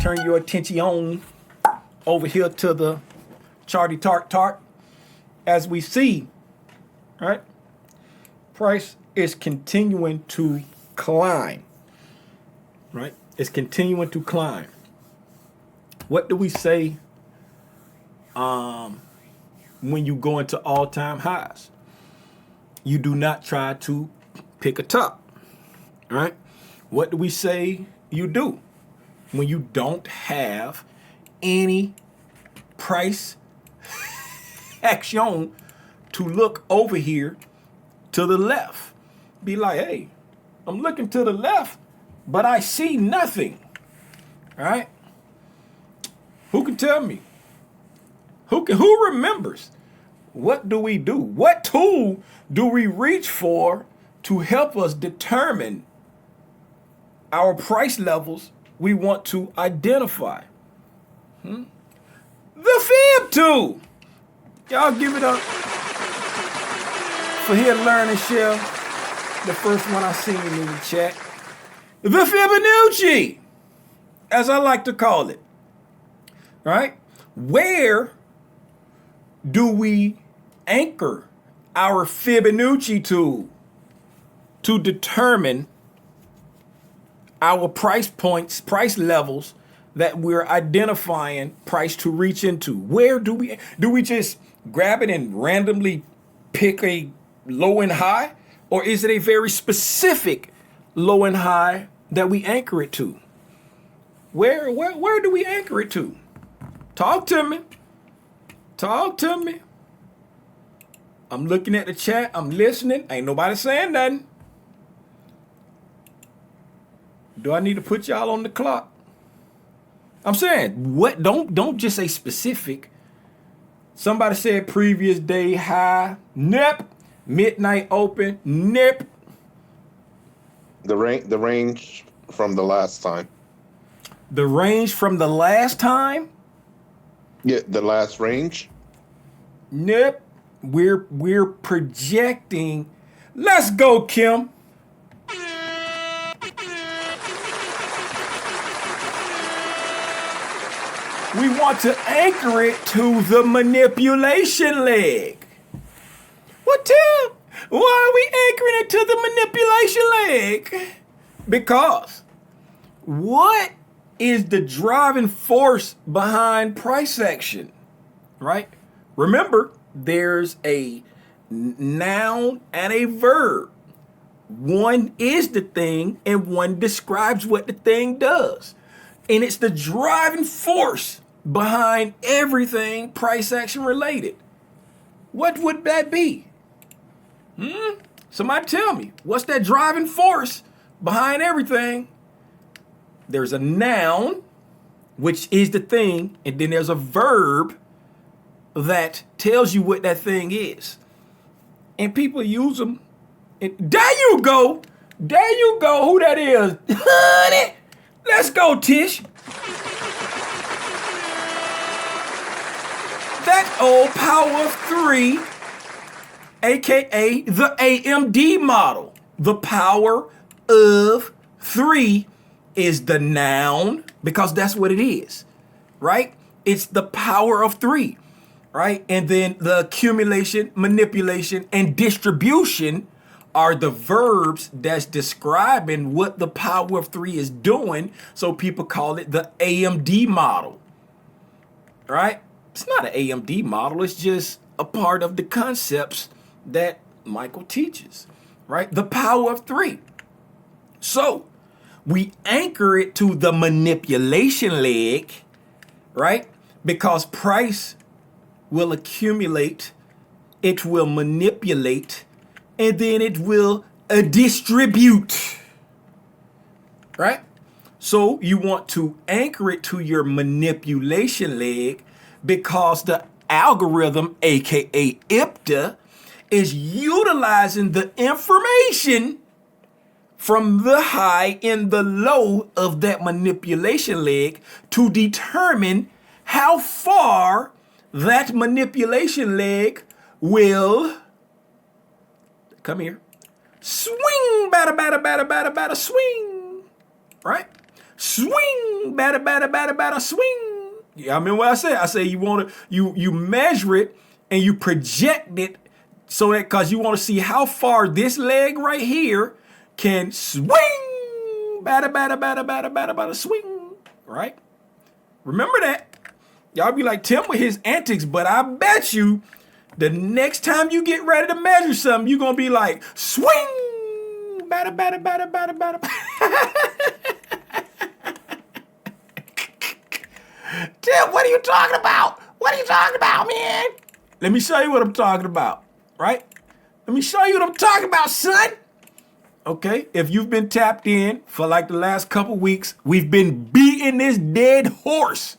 turn your attention on over here to the charty tart. As we see, right, price is continuing to climb, right? It's continuing to climb. What do we say when you go into all-time highs? You do not try to pick a top, right? What do we say you do when you don't have any price action to look over here to the left? Be like, hey, I'm looking to the left, but I see nothing, right? Who can tell me? Who remembers? What do we do? What tool do we reach for to help us determine our price levels we want to identify? The Fib tool. Y'all give it up for here, learn and share. The first one I seen in the chat. The Fibonacci, as I like to call it. Right? Where do we anchor our Fibonacci tool to determine our price points, price levels that we're identifying price to reach into? Where do we just grab it and randomly pick a low and high? Or is it a very specific low and high that we anchor it to? Where do we anchor it to? Talk to me. Talk to me. I'm looking at the chat. I'm listening. Ain't nobody saying nothing. Do I need to put y'all on the clock? I'm saying, what? Don't just say specific. Somebody said previous day high. Nip. Midnight open. Nip. The range from the last time. The range from the last time? Yeah, the last range. Nip. We're projecting. Let's go, Kim. We want to anchor it to the manipulation leg. What, Tim? Why are we anchoring it to the manipulation leg? Because what is the driving force behind price action, right? Remember, there's a noun and a verb. One is the thing and one describes what the thing does. And it's the driving force behind everything price action related. What would that be? Somebody tell me. What's that driving force behind everything? There's a noun, which is the thing, and then there's a verb that tells you what that thing is. And people use them. And there you go. There you go. Who that is? Honey. Let's go, Tish. That old power of 3, aka the AMD model. The power of 3 is the noun, because that's what it is, right? It's the power of 3, right? And then the accumulation, manipulation, and distribution are the verbs that's describing what the power of 3 is doing. So people call it the AMD model, right? It's not an AMD model. It's just a part of the concepts that Michael teaches, right? The power of 3. So we anchor it to the manipulation leg, right? Because price will accumulate, it will manipulate, and then it will distribute, right? So you want to anchor it to your manipulation leg because the algorithm, aka IPTA, is utilizing the information from the high and the low of that manipulation leg to determine how far that manipulation leg will come here. Swing, batter, swing, right? swing, batter, swing. Yeah, I mean what I said. I say you want to, you measure it and you project it so that, because you want to see how far this leg right here can swing, batter, swing, right? Remember that. Y'all be like, Tim with his antics, but I bet you the next time you get ready to measure something, you're going to be like, swing, batter. Tim, what are you talking about? What are you talking about, man? Let me show you what I'm talking about, right? Let me show you what I'm talking about, son. Okay, if you've been tapped in for like the last couple weeks, we've been beating this dead horse,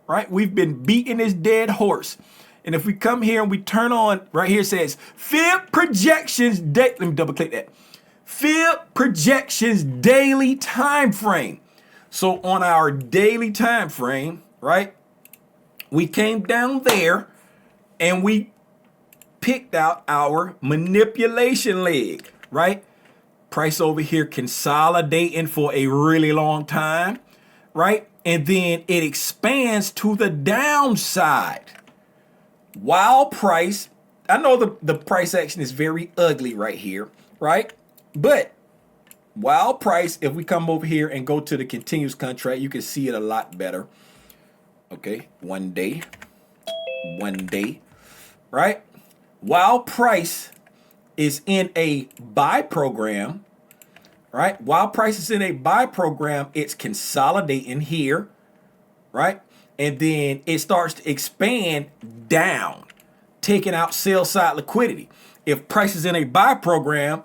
right? We've been beating this dead horse. And if we come here and we turn on, right here it says, Fib projections, let me double click that. Fib projections daily time frame. So on our daily time frame, right, we came down there and we picked out our manipulation leg, right? Price over here consolidating for a really long time, right? And then it expands to the downside. While price, I know the price action is very ugly right here, right? But while price, if we come over here and go to the continuous contract, you can see it a lot better. Okay, one day, right? While price is in a buy program, right? While price is in a buy program, it's consolidating here, right? And then it starts to expand down, taking out sell side liquidity. If price is in a buy program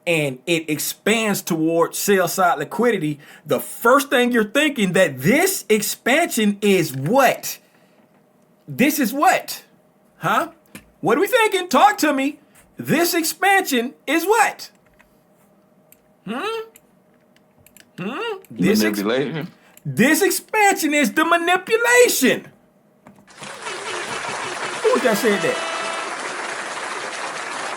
and it expands towards sell side liquidity, the first thing you're thinking that this expansion is what? This is what? Huh? What are we thinking? Talk to me. This expansion is what? Manipulation. This expansion is the manipulation. Who was that said that?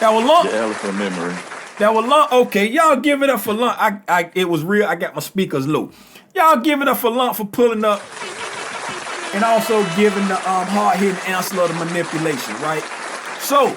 That was long. The elephant memory. That was long. Okay, y'all give it up for Lump. It was real. I got my speakers low. Y'all give it up for Lump for pulling up and also giving the hard-hitting answer of the manipulation, right? So,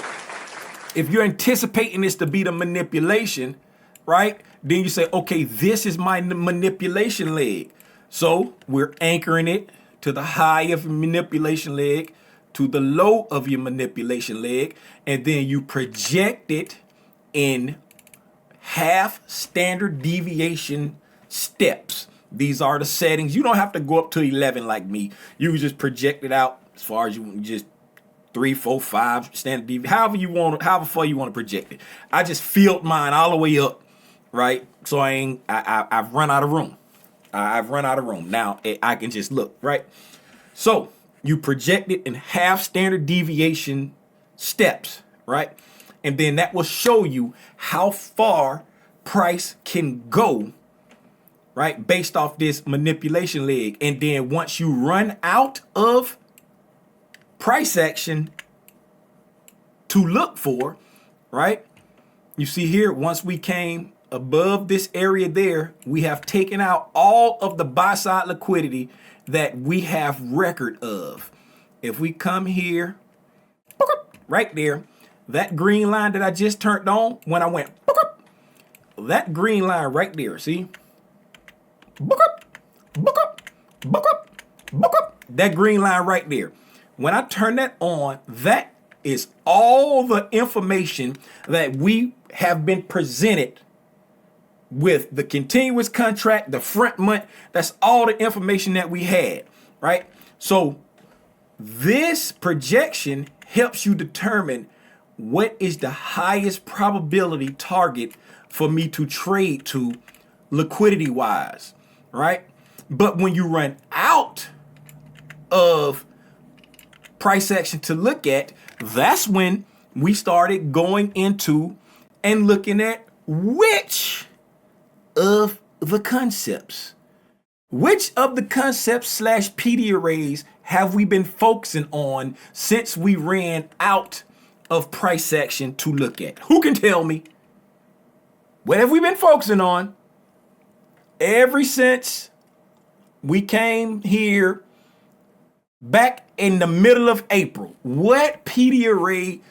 if you're anticipating this to be the manipulation, right, then you say, okay, this is my manipulation leg. So we're anchoring it to the high of your manipulation leg, to the low of your manipulation leg, and then you project it in half standard deviation steps. These are the settings. You don't have to go up to 11 like me. You can just project it out as far as you just 3, 4, 5 standard deviation, however far you want to project it. I just filled mine all the way up, right? So I've run out of room. I've run out of room. Now I can just look, right? So you project it in half standard deviation steps, right? And then that will show you how far price can go, right? Based off this manipulation leg. And then once you run out of price action to look for, right? You see here, once we came above this area there, we have taken out all of the buy side liquidity that we have record of. If we come here, right there, that green line that I just turned on when I went, that green line right there, see? That green line right there. When I turn that on, that is all the information that we have been presented with the continuous contract, the front month. That's all the information that we had, right? So this projection helps you determine what is the highest probability target for me to trade to liquidity wise, right? But when you run out of price action to look at, that's when we started going into and looking at which of the concepts. Which of the concepts / PD arrays have we been focusing on since we ran out of price action to look at? Who can tell me? What have we been focusing on ever since We came here back in the middle of April. What PD array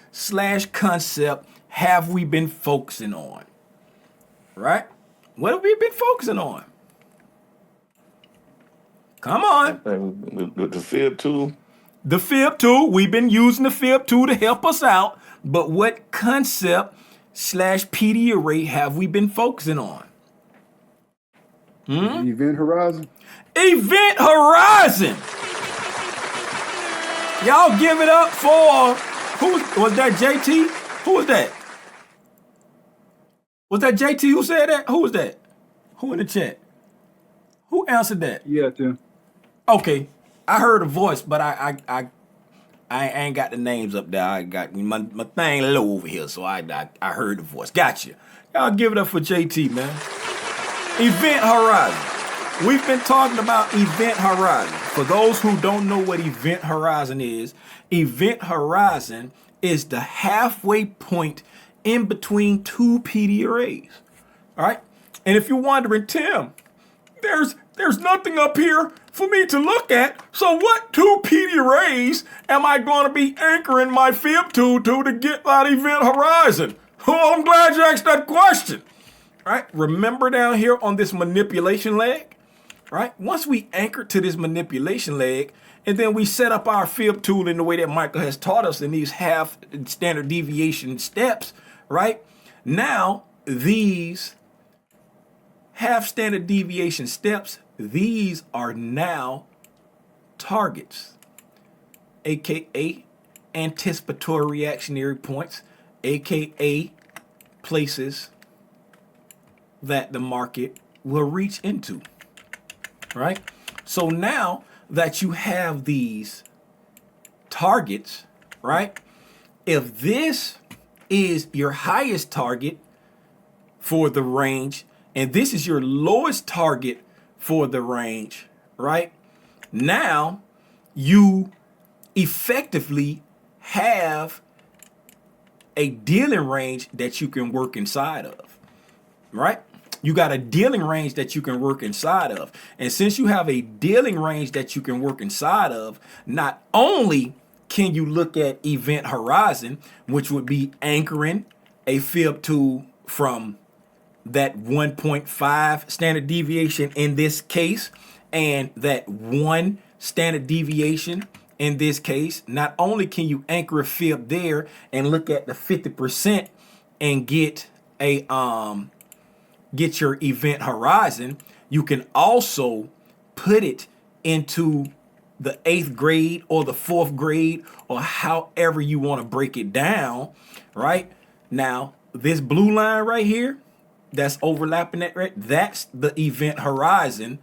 / concept have we been focusing on? Right? What have we been focusing on? Come on. The fib tool. The fib tool. We've been using the fib tool to help us out. But what concept / PD array have we been focusing on? Event horizon. Event horizon. Y'all give it up for, who was that, JT? Who was that? Was that JT who said that? Who was that? Who in the chat? Who answered that? Yeah, Tim. Okay, I heard a voice, but I ain't got the names up there. I got my thing low over here, so I heard the voice. Gotcha. Y'all give it up for JT, man. Event horizon. We've been talking about event horizon. For those who don't know what event horizon is the halfway point in between two PD arrays. All right? And if you're wondering, Tim, there's nothing up here for me to look at. So what two PD arrays am I going to be anchoring my fib tool to get that event horizon? Oh, I'm glad you asked that question. All right? Remember down here on this manipulation leg? Right? Once we anchor to this manipulation leg, and then we set up our fib tool in the way that Michael has taught us in these half standard deviation steps, right? Now, these half standard deviation steps, these are now targets, aka anticipatory reactionary points, aka places that the market will reach into. Right? So now that you have these targets, right? If this is your highest target for the range, and this is your lowest target for the range, right? Now you effectively have a dealing range that you can work inside of, right? You got a dealing range that you can work inside of. And since you have a dealing range that you can work inside of, not only can you look at event horizon, which would be anchoring a fib tool from that 1.5 standard deviation in this case, and that 1 standard deviation in this case, not only can you anchor a fib there and look at the 50% and get your event horizon, you can also put it into the 8th grade or the 4th grade or however you want to break it down, right? Now, this blue line right here, that's overlapping that, right? That's the event horizon,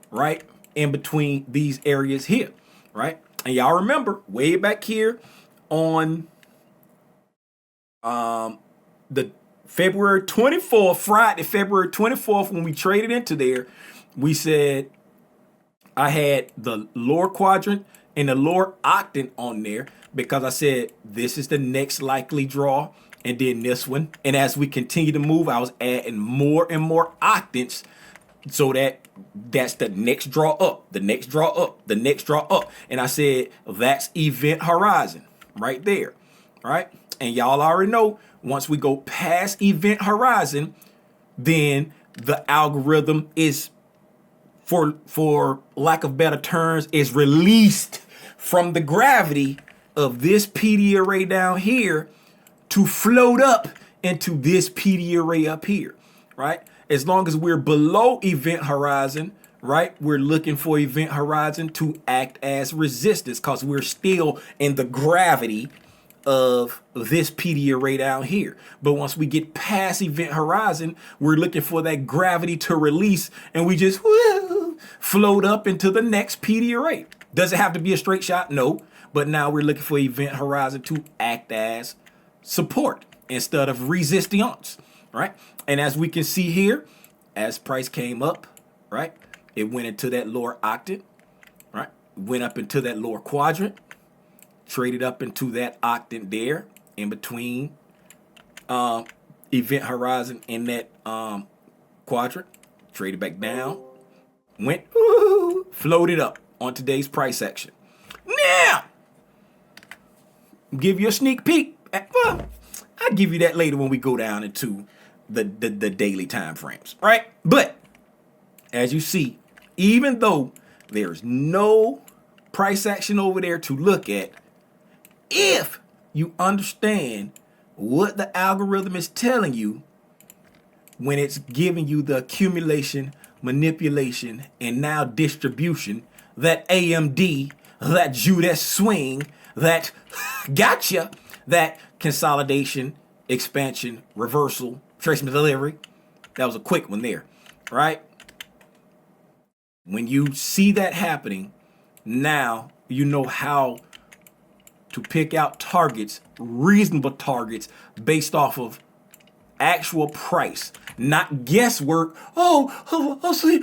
right? In between these areas here, right? And y'all remember way back here on the February 24th, Friday, February 24th, when we traded into there, we said I had the lower quadrant and the lower octant on there because I said this is the next likely draw and then this one. And as we continue to move, I was adding more and more octants so that's the next draw up, the next draw up, the next draw up. And I said that's event horizon right there, right? And y'all already know once we go past event horizon, then the algorithm is, for lack of better terms, is released from the gravity of this PD array down here to float up into this PD array up here, right? As long as we're below event horizon, right, we're looking for event horizon to act as resistance because we're still in the gravity of this PD array down here. But once we get past event horizon, we're looking for that gravity to release and we just float up into the next PD array. Does it have to be a straight shot? No. But now we're looking for event horizon to act as support instead of resistance, right? And as we can see here, as price came up, right, it went into that lower octant, right, went up into that lower quadrant, traded up into that octant there in between event horizon and that quadrant, traded back down, went floated up on today's price action. Now, give you a sneak peek. Well, I'll give you that later when we go down into the daily time frames, right? But as you see, even though there's no price action over there to look at, if you understand what the algorithm is telling you when it's giving you the accumulation, manipulation, and now distribution, that AMD, that Judas swing, that gotcha, that consolidation, expansion, reversal, tracing delivery. That was a quick one there, right? When you see that happening, now you know how to pick out targets, reasonable targets, based off of actual price, not guesswork. I'll see.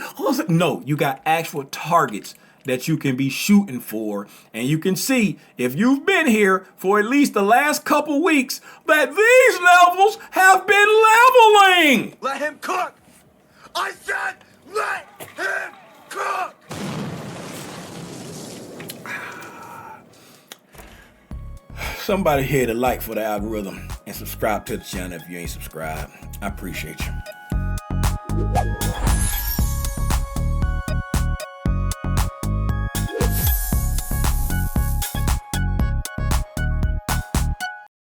No, you got actual targets that you can be shooting for, and you can see if you've been here for at least the last couple weeks that these levels have been leveling. Let him cook! I said let him cook! Somebody hit a like for the algorithm and subscribe to the channel if you ain't subscribed. I appreciate you.